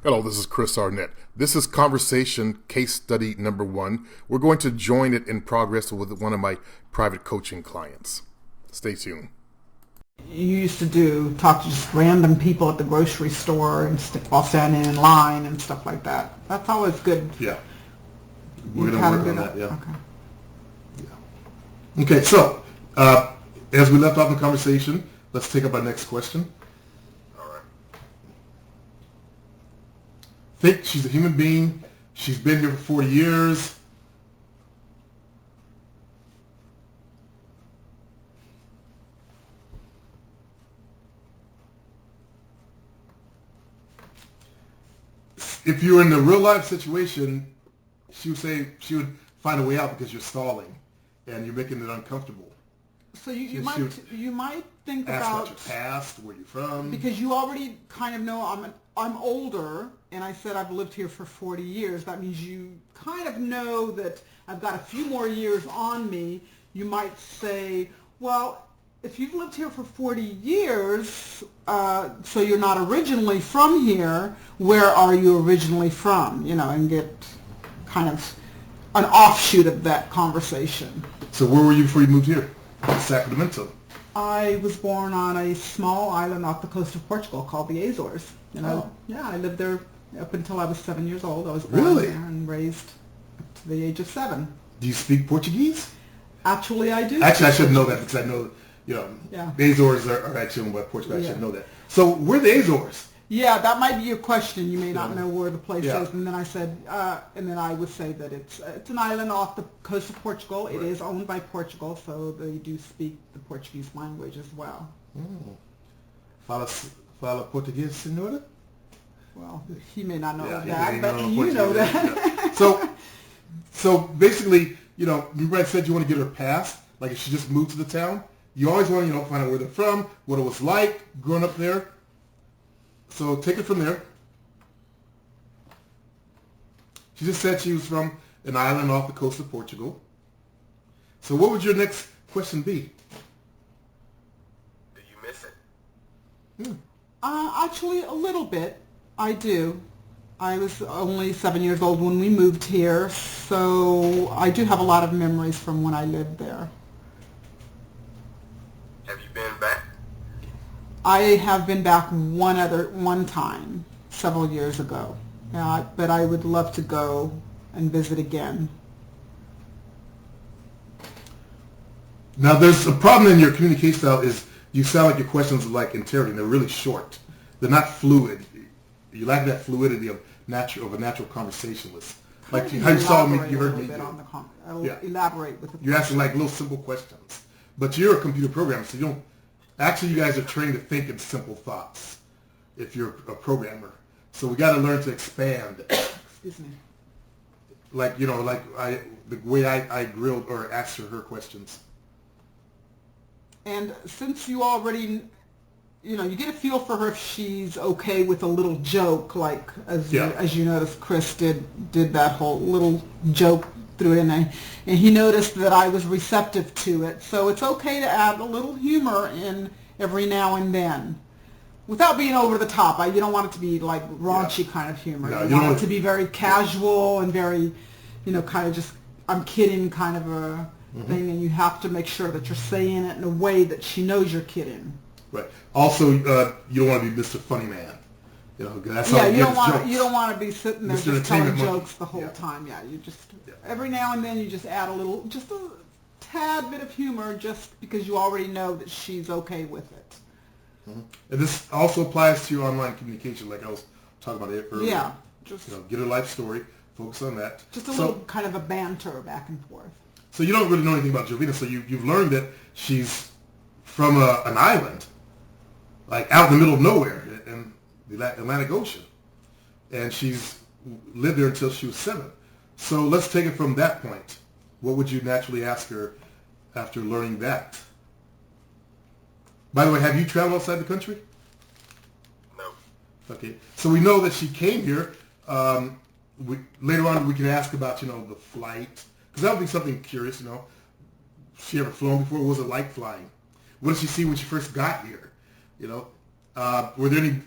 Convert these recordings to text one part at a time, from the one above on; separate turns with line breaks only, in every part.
Hello, this is Chris Arnett. This is Conversation Case Study number 1. We're going to join it in progress with one of my private coaching clients. Stay tuned.
You used to talk to just random people at the grocery store and while standing in line and stuff like that. That's always good.
Yeah. We're
You've
going
had
to
a
work on
good-
that, yeah.
Okay.
Yeah. Okay, so as we left off in the conversation, let's take up our next question.
All right.
Think she's a human being. She's been here for 40 years. If you're in a real life situation, she would find a way out because you're stalling and you're making it uncomfortable.
So you
She
might think
Ask
about
about your past, where you're from.
because you already kind of know I'm older, and I said I've lived here for 40 years. That means you kind of know that I've got a few more years on me. You might say, well, if you've lived here for 40 years, so you're not originally from here, where are you originally from? And get kind of an offshoot of that conversation.
So where were you before you moved here? Sacramento.
I was born on a small island off the coast of Portugal called the Azores. I lived there up until I was 7 years old. I was born
Really?
there and raised up to the age of 7.
Do you speak Portuguese?
Actually, I do.
Actually, I should know that because I know,
Yeah.
the Azores are actually owned by Portugal. I
Yeah.
should know that. So where are the Azores?
Yeah, that might be your question. You may not know where the place
Yeah.
is, and then I said, and then I would say that it's an island off the coast of Portugal. It is owned by Portugal, so they do speak the Portuguese language as well.
Fala português, senhora?
Well, he may not know
Yeah,
that,
he
but
may not know
you know
Portuguese,
that.
yeah. So basically, you might said you want to get her past, like if she just moved to the town. You always want to, find out where they're from, what it was like growing up there. So take it from there. She just said she was from an island off the coast of Portugal. So what would your next question be?
Do you miss it?
Actually, a little bit. I do. I was only 7 years old when we moved here, so I do have a lot of memories from when I lived there.
Have you been back?
I have been back one time, several years ago, but I would love to go and visit again.
Now, there's a problem in your communication style is you sound like your questions are like interrogating. They're really short. They're not fluid. You lack that fluidity of a natural conversationalist. Like how you saw me, you heard me.
Elaborate with the
You're asking like little simple questions. But you're a computer programmer, so you don't. Actually, you guys are trained to think in simple thoughts if you're a programmer. So we got to learn to expand.
Excuse me.
Like, the way I grilled or asked her questions.
And since you already, you get a feel for her if she's okay with a little joke, like as you noticed, Chris did that whole little joke through it, and he noticed that I was receptive to it. So it's okay to add a little humor in every now and then, without being over the top. You don't want it to be like raunchy kind of humor.
No,
you want it to be very casual and very, kind of just I'm kidding kind of a thing, and you have to make sure that you're saying it in a way that she knows you're kidding.
Right. Also, you don't want to be Mr. Funny Man. 'Cause that's how
You don't
jokes.
want to be sitting there
Mr.
just telling
Entertainment Monkey.
jokes the whole
Yeah.
time. Yeah, you just every now and then you just add just a tad bit of humor, just because you already know that she's okay with it.
And this also applies to your online communication, like I was talking about it earlier.
Yeah, just
Get her life story, focus on that.
just a little kind of a banter back and forth.
So you don't really know anything about Jovina. So you've learned that she's from an island, like out in the middle of nowhere in the Atlantic Ocean, and she's lived there until she was 7. So let's take it from that point. What would you naturally ask her after learning that? By the way, have you traveled outside the country?
No.
Okay. So we know that she came here. Later on, we can ask about, the flight. Because that would be something curious, She ever flown before? What was it like flying? What did she see when she first got here? Were there any,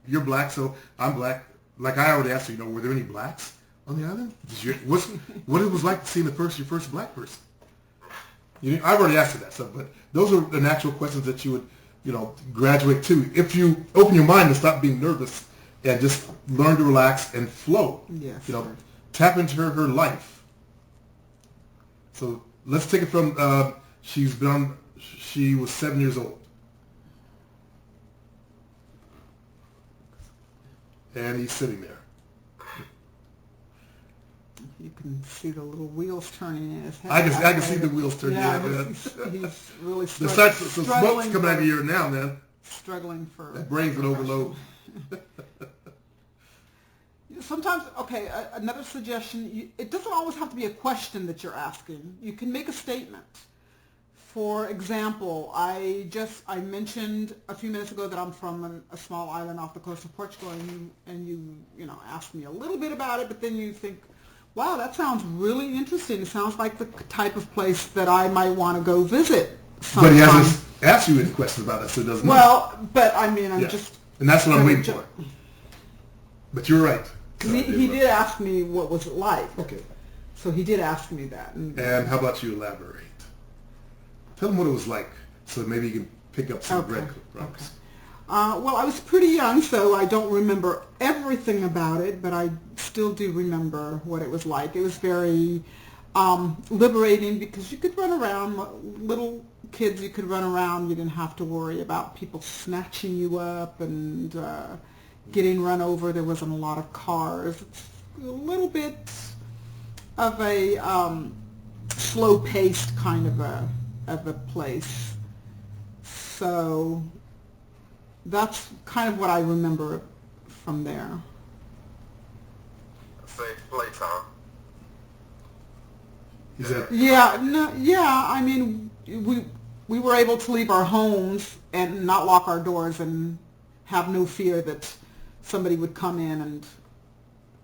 you're black, so I'm black. like I already asked you, were there any blacks on the island? What it was like seeing your first black person? I've already asked you that stuff, but those are the natural questions that you would, graduate to. If you open your mind and stop being nervous and just learn to relax and flow.
Yes.
Tap into her life. So let's take it from, she was 7 years old. And he's sitting there.
You can see the little wheels turning in his head.
I can see the wheels turning.
Yeah, he's really
some
struggling.
smoke's coming out of your ear now, man.
Struggling for
that brain's an overload.
Sometimes, okay, another suggestion, it doesn't always have to be a question that you're asking. You can make a statement. For example, I mentioned a few minutes ago that I'm from a small island off the coast of Portugal, and you asked me a little bit about it, but then you think, wow, that sounds really interesting. It sounds like the type of place that I might want to go visit sometime.
But he hasn't asked you any questions about it, so it doesn't matter.
Well, but I mean, I'm just...
And that's what I'm waiting for. But you're right.
He did ask me what was it like.
Okay.
So he did ask me that.
And how about you elaborate? Tell him what it was like, so maybe you can pick up some breadcrumbs.
Okay. Well, I was pretty young, so I don't remember everything about it, but I still do remember what it was like. It was very liberating because you could run around. Little kids, you could run around. You didn't have to worry about people snatching you up and getting run over. There wasn't a lot of cars. It's a little bit of a slow-paced kind of a place. So that's kind of what I remember from there.
Safe place, huh?
Is that?
Yeah. I mean, we were able to leave our homes and not lock our doors and have no fear that somebody would come in and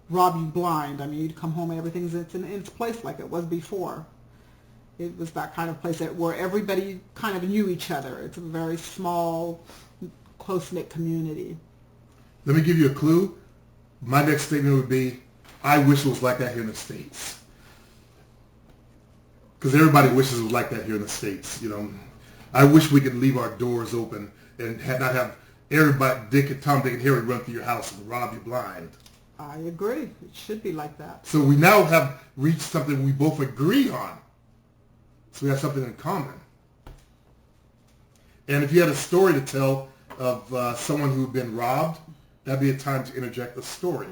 rob you blind. I mean, you'd come home and everything's in its place like it was before. It was that kind of place where everybody kind of knew each other. It's a very small, close-knit community.
Let me give you a clue. My next statement would be, I wish it was like that here in the States. Because everybody wishes it was like that here in the States. I wish we could leave our doors open and not have everybody, Tom, Dick, and Harry run through your house and rob you blind.
I agree. It should be like that.
So we now have reached something we both agree on. So we have something in common. And if you had a story to tell of someone who'd been robbed, that'd be a time to interject a story.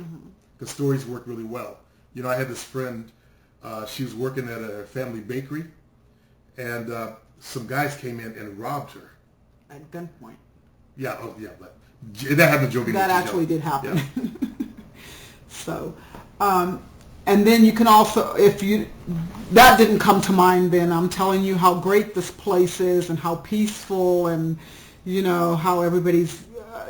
Because stories work really well. I had this friend, she was working at a family bakery, and some guys came in and robbed her.
At gunpoint.
Yeah, but that happened to Jovina.
That actually did happen. Yeah. So, and then you can also, that didn't come to mind then, I'm telling you how great this place is and how peaceful and, how everybody's,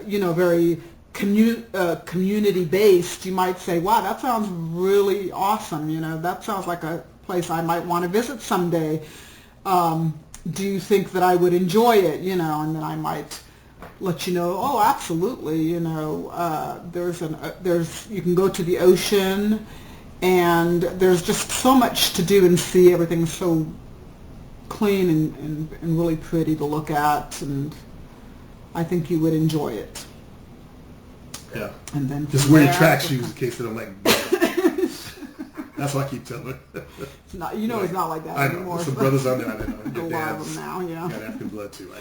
very community-based. You might say, wow, that sounds really awesome. That sounds like a place I might want to visit someday. Do you think that I would enjoy it? And then I might let you know, oh, absolutely. You can go to the ocean, and there's just so much to do and see. Everything's so clean and really pretty to look at, and I think you would enjoy it.
Yeah.
And then
just wear your track shoes in case they don't like. That's what I keep telling her.
It's not, it's not like that anymore.
I know. Some brothers on there, I know.
A lot of them now, yeah.
Got African blood too, I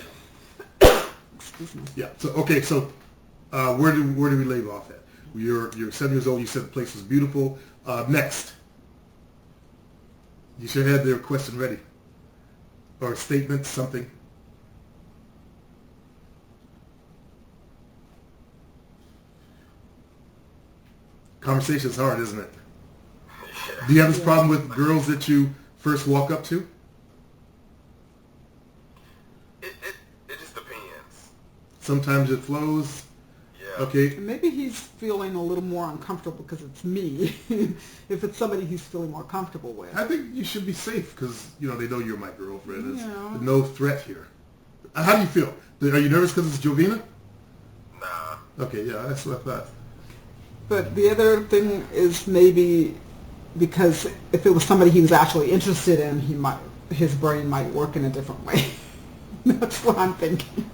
know.
Excuse me.
Yeah. So okay. So where do we leave off at? You're 7 years old. You said the place was beautiful. Next, you should have their question ready, or a statement, something. Conversation is hard, isn't it? Do you have this problem with girls that you first walk up to?
It just depends.
Sometimes it flows.
Yeah.
Okay.
Maybe he's feeling a little more uncomfortable because it's me. If it's somebody he's feeling more comfortable with.
I think you should be safe because, they know you're my girlfriend. There's
Yeah.
no threat here. How do you feel? Are you nervous because it's Jovina?
Nah.
Okay, yeah, that's what I thought.
But the other thing is maybe because if it was somebody he was actually interested in, his brain might work in a different way. That's what I'm thinking.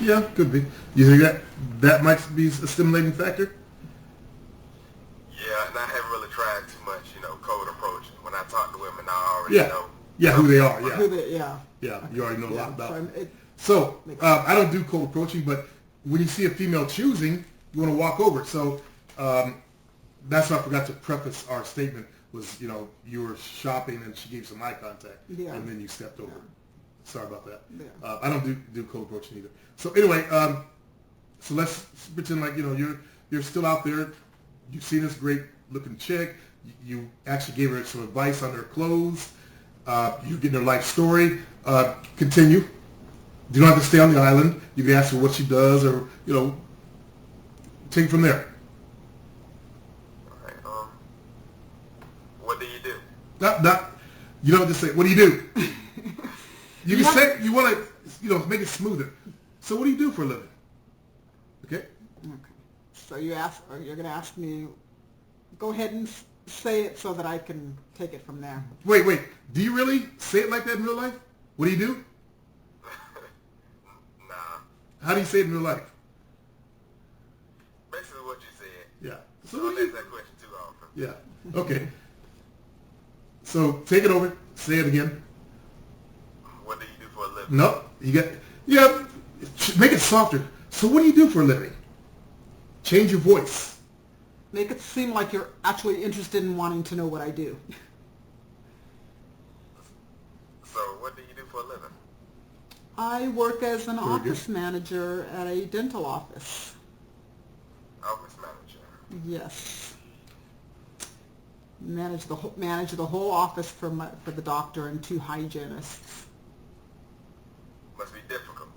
Yeah, could be. You think that might be a stimulating factor?
Yeah, and I haven't really tried too much, cold approach. When I talk to women, I already know.
Yeah, who they are. Yeah,
Yeah.
You already know a lot about
so
it. So I don't do cold approaching, but when you see a female choosing, you want to walk over. So that's what I forgot to preface our statement was, you were shopping and she gave some eye contact, and then you stepped over. Sorry about that.
Yeah.
I don't do cold approaching either. So anyway, so let's pretend like you're still out there. You see this great looking chick. You actually gave her some advice on her clothes. You're getting her life story. Continue. You don't have to stay on the island. You can ask her what she does, or take it from there.
All right. What do you do?
You don't just say, "What do you do?" You can say you want to make it smoother. So what do you do for a living? Okay.
So you're going to ask me. Go ahead and say it so that I can take it from there.
Wait. Do you really say it like that in real life? What do you do?
Nah.
How do you say it in real life?
Basically what you said.
Yeah. So
I
what
don't
do you?
ask that question too often.
Yeah. Okay. So take it over. Say it again.
What do you do for a living?
No. Make it softer. So what do you do for a living? Change your voice.
Make it seem like you're actually interested in wanting to know what I do.
So what do you do for a living?
I work as an
Very
office
good.
manager at a dental office.
Office manager.
Yes. Manage the whole office for the doctor and 2 hygienists.
Must be difficult.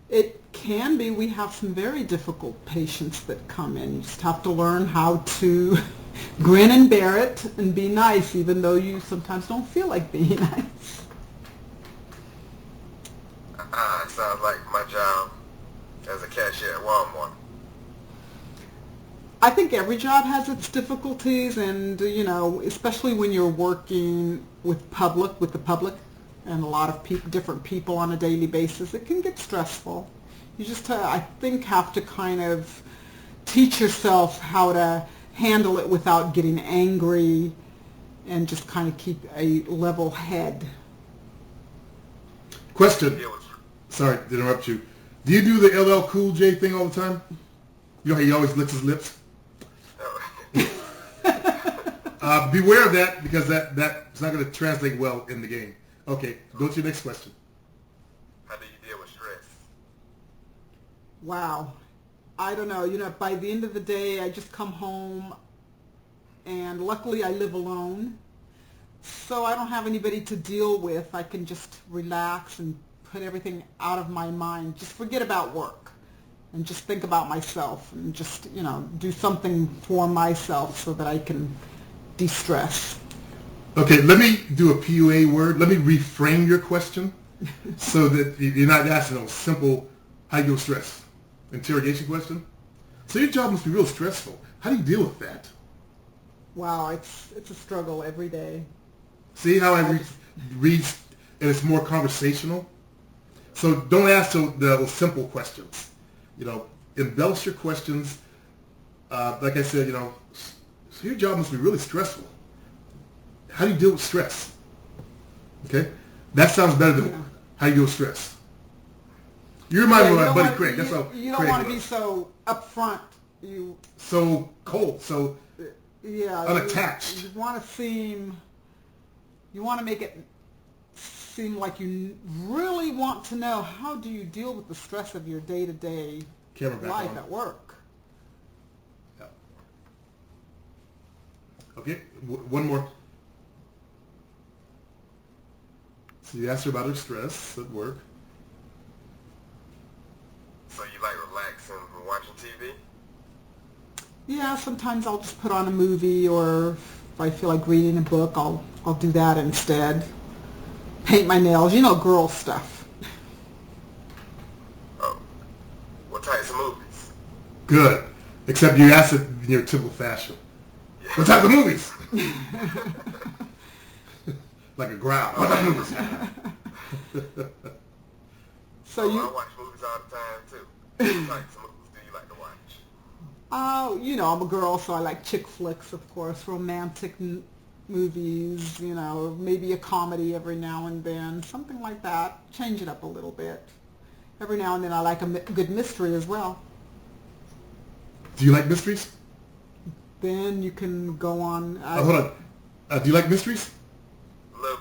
It can be. We have some very difficult patients that come in. You just have to learn how to grin and bear it and be nice, even though you sometimes don't feel like being nice.
Sounds like my job as a cashier at Walmart.
I think every job has its difficulties, and especially when you're working with the public, and a lot of different people on a daily basis, it can get stressful. You just, I think, have to kind of teach yourself how to handle it without getting angry, and just kind of keep a level head.
Question.
Deal with
Sorry to interrupt you. Do you do the LL Cool J thing all the time? You know how he always licks his lips? Beware of that, because that's not going to translate well in the game. Okay, go to your next question.
How do you deal with stress?
Wow. I don't know. By the end of the day, I just come home, and luckily I live alone, so I don't have anybody to deal with. I can just relax and put everything out of my mind. Just forget about work and just think about myself and just, do something for myself so that I can de-stress.
Okay, let me do a PUA word. Let me reframe your question so that you're not asking a simple, how you deal with stress? Interrogation question. So your job must be real stressful. How do you deal with that?
Wow, it's a struggle every day.
See how I read, and it's more conversational? So don't ask the simple questions. Embellish your questions. Like I said, so your job must be really stressful. How do you deal with stress? Okay? That sounds better than how you deal with stress. You remind me of my buddy Craig. That's how
you don't
Craig
want to
was.
be so upfront.
So cold, so
Yeah,
unattached.
You want to make it seem like you really want to know, how do you deal with the stress of your day-to-day
Camera back
life
on.
at work?
Yeah. Okay, one more. So you asked her about her stress at work.
So you like relaxing and watching TV?
Yeah, sometimes I'll just put on a movie, or if I feel like reading a book, I'll do that instead. Paint my nails, girl stuff.
Oh. What types of movies?
Good. Except you ask it in your typical fashion. What type of movies? Like a growl. What type of movies?
So you,
I watch movies all the time too. What types of movies do you like to watch?
you know, I'm a girl, so I like chick flicks, of course, romantic movies, you know, maybe a comedy every now and then, something like that. Change it up a little bit. Every now and then I like a good mystery as well.
Do you like mysteries?
Then you can go on.
Hold on. Do you like mysteries?
A little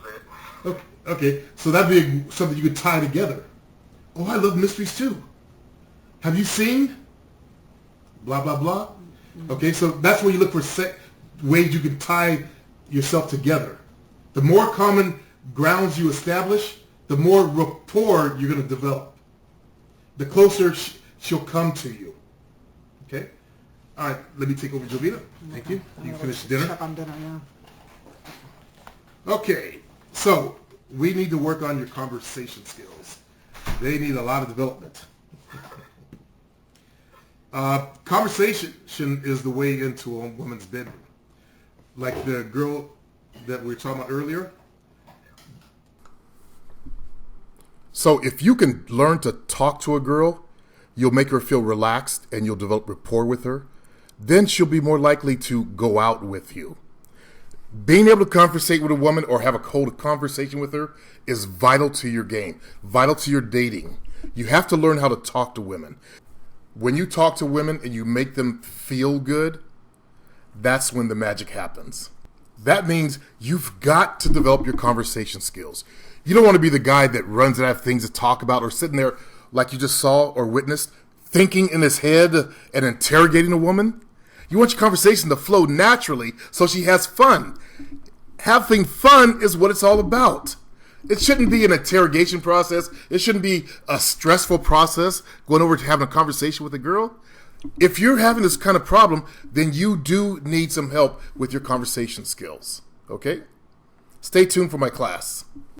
bit.
Okay. So that'd be something you could tie together. Oh, I love mysteries too. Have you seen? Blah, blah, blah. Okay, so that's where you look for ways you can tie yourself together. The more common grounds you establish, the more rapport you're going to develop. The closer she'll come to you. Okay? All right, let me take over Jovita. Thank you. You can finish dinner.
Check on dinner, yeah.
Okay, so we need to work on your conversation skills. They need a lot of development. Conversation is the way into a woman's bedroom. Like the girl that we were talking about earlier.
So if you can learn to talk to a girl, you'll make her feel relaxed and you'll develop rapport with her. Then she'll be more likely to go out with you. Being able to conversate with a woman or hold a conversation with her is vital to your game, vital to your dating. You have to learn how to talk to women. When you talk to women and you make them feel good, that's when the magic happens. That means you've got to develop your conversation skills. You don't want to be the guy that runs out of things to talk about or sitting there like you just saw or witnessed, thinking in his head and interrogating a woman. You want your conversation to flow naturally so she has fun. Having fun is what it's all about. It shouldn't be an interrogation process. It shouldn't be a stressful process going over to having a conversation with a girl. If you're having this kind of problem, then you do need some help with your conversation skills. Okay? Stay tuned for my class.